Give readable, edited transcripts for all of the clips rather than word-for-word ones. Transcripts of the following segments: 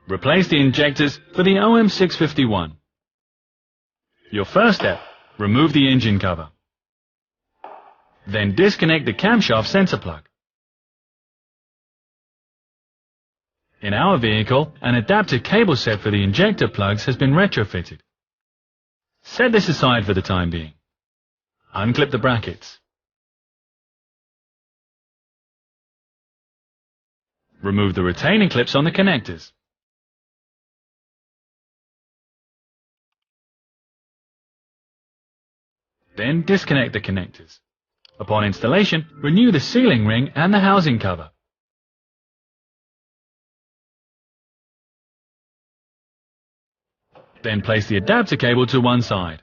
Replace the injectors for the OM651. Your first step, remove the engine cover. Then disconnect the camshaft sensor plug. In our vehicle, an adapter cable set for the injector plugs has been retrofitted. Set this aside for the time being. Unclip the brackets. Remove the retaining clips on the connectors. Then disconnect the connectors. Upon installation, renew the sealing ring and the housing cover. Then place the adapter cable to one side.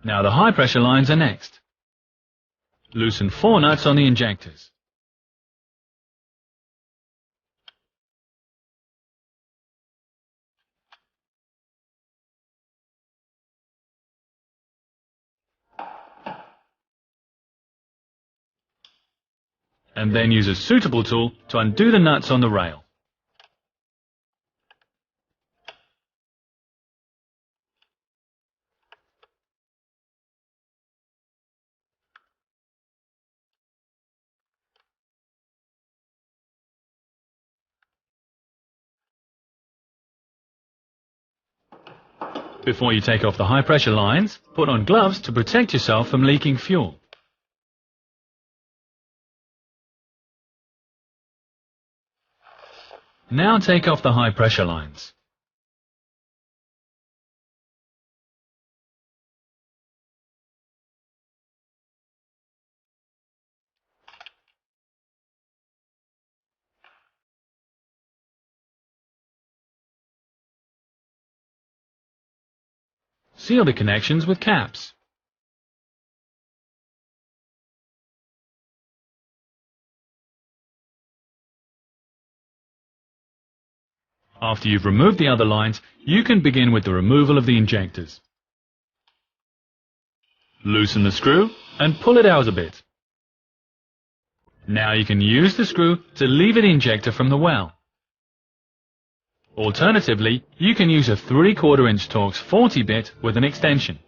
Now the high pressure lines are next. Loosen 4 nuts on the injectors. And then use a suitable tool to undo the nuts on the rail. Before you take off the high pressure lines, put on gloves to protect yourself from leaking fuel. Now take off the high pressure lines. Seal the connections with caps. After you've removed the other lines, you can begin with the removal of the injectors. Loosen the screw and pull it out a bit. Now you can use the screw to lever the injector from the well. Alternatively, you can use a 3/4 inch Torx 40 bit with an extension.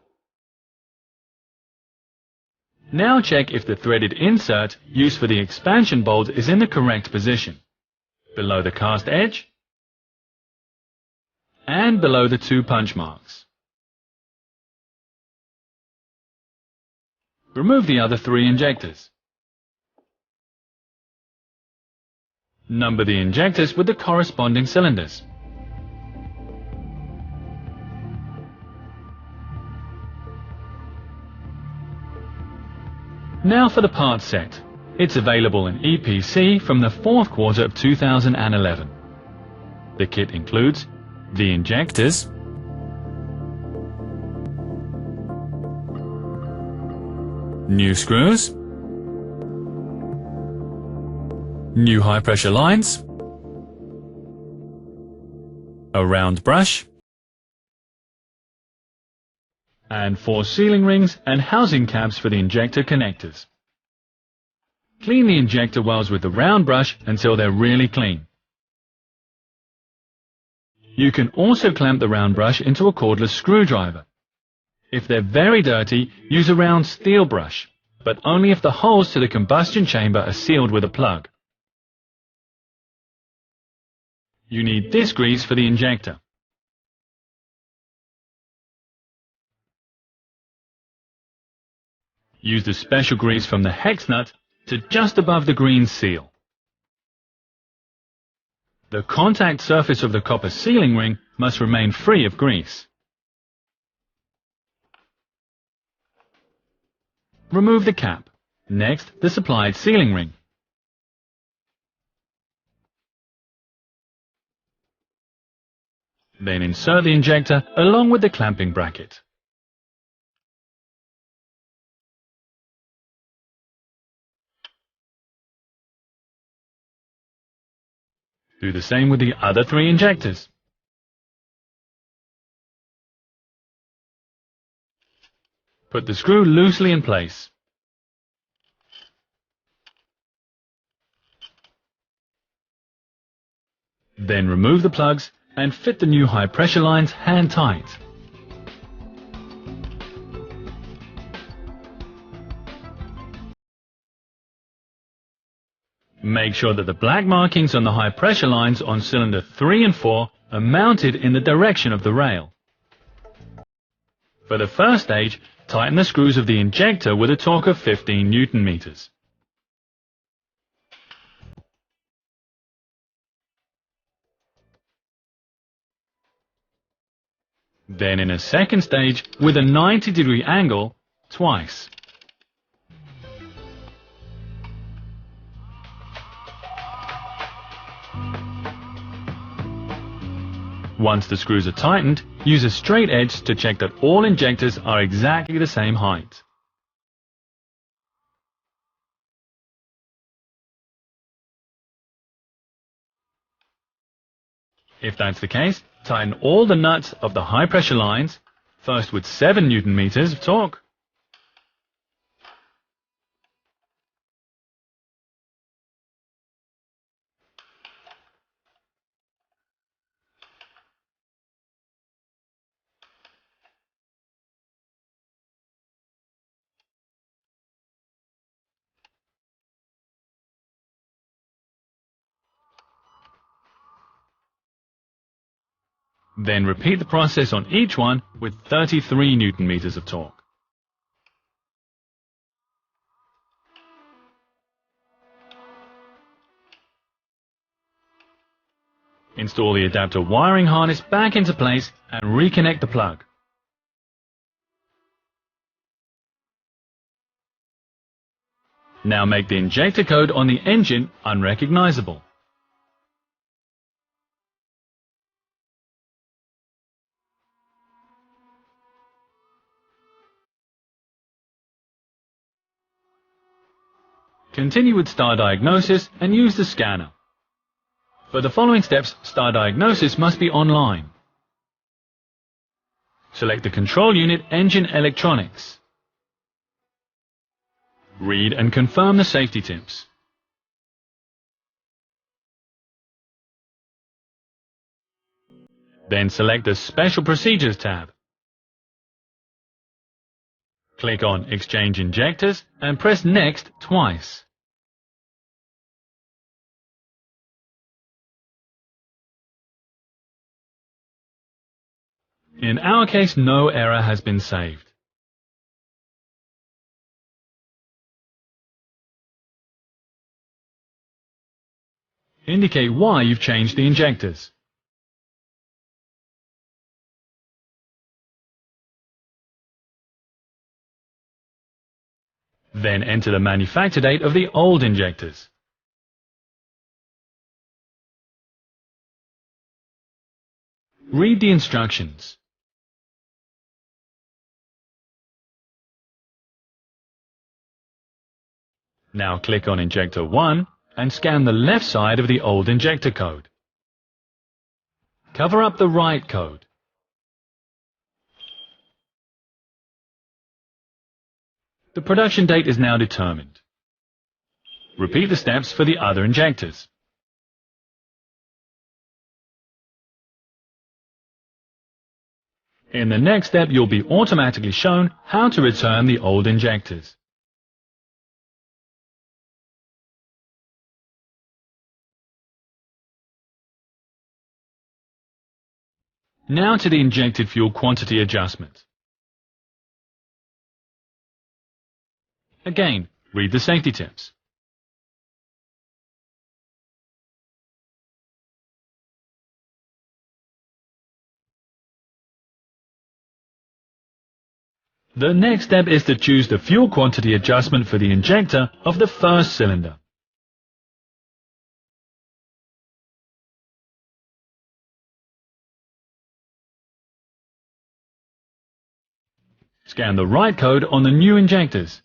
Now check if the threaded insert used for the expansion bolt is in the correct position, below the cast edge and below the 2 punch marks. Remove the other 3 injectors. Number the injectors with the corresponding cylinders. Now for the part set. It's available in EPC from the 4th quarter of 2011. The kit includes the injectors, new screws, new high pressure lines, a round brush, and 4 sealing rings and housing caps for the injector connectors. Clean the injector wells with the round brush until they're really clean. You can also clamp the round brush into a cordless screwdriver. If they're very dirty, use a round steel brush, but only if the holes to the combustion chamber are sealed with a plug. You need this grease for the injector. Use the special grease from the hex nut to just above the green seal. The contact surface of the copper sealing ring must remain free of grease. Remove the cap. Next, the supplied sealing ring. Then insert the injector along with the clamping bracket. Do the same with the other 3 injectors. Put the screw loosely in place. Then remove the plugs and fit the new high pressure lines hand tight. Make sure that the black markings on the high pressure lines on cylinder 3 and 4 are mounted in the direction of the rail. For the first stage, tighten the screws of the injector with a torque of 15 Newton meters. Then in a second stage, with a 90-degree angle, twice. Once the screws are tightened, use a straight edge to check that all injectors are exactly the same height. If that's the case, tighten all the nuts of the high pressure lines, first with 7 Newton meters of torque. Then repeat the process on each one with 33 Newton meters of torque. Install the adapter wiring harness back into place and reconnect the plug. Now make the injector code on the engine unrecognizable. Continue with star diagnosis and use the scanner. For the following steps, star diagnosis must be online. Select the control unit engine electronics. Read and confirm the safety tips. Then select the Special Procedures tab. Click on Exchange Injectors and press Next twice. In our case, no error has been saved. Indicate why you've changed the injectors. Then enter the manufacture date of the old injectors. Read the instructions. Now click on Injector 1 and scan the left side of the old injector code. Cover up the right code. The production date is now determined. Repeat the steps for the other injectors. In the next step, you'll be automatically shown how to return the old injectors. Now to the injected fuel quantity adjustment. Again, read the safety tips. The next step is to choose the fuel quantity adjustment for the injector of the first cylinder. Scan the right code on the new injectors.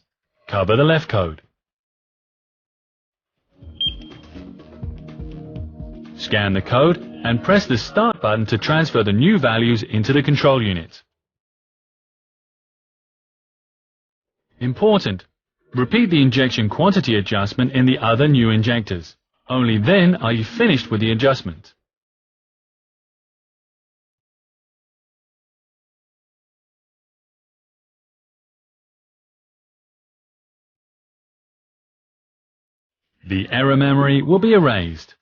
Cover the left code. Scan the code and press the Start button to transfer the new values into the control unit. Important! Repeat the injection quantity adjustment in the other new injectors. Only then are you finished with the adjustment. The error memory will be erased.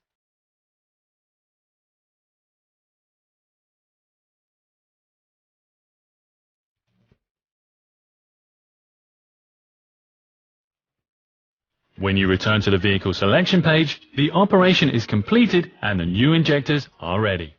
When you return to the vehicle selection page, the operation is completed and the new injectors are ready.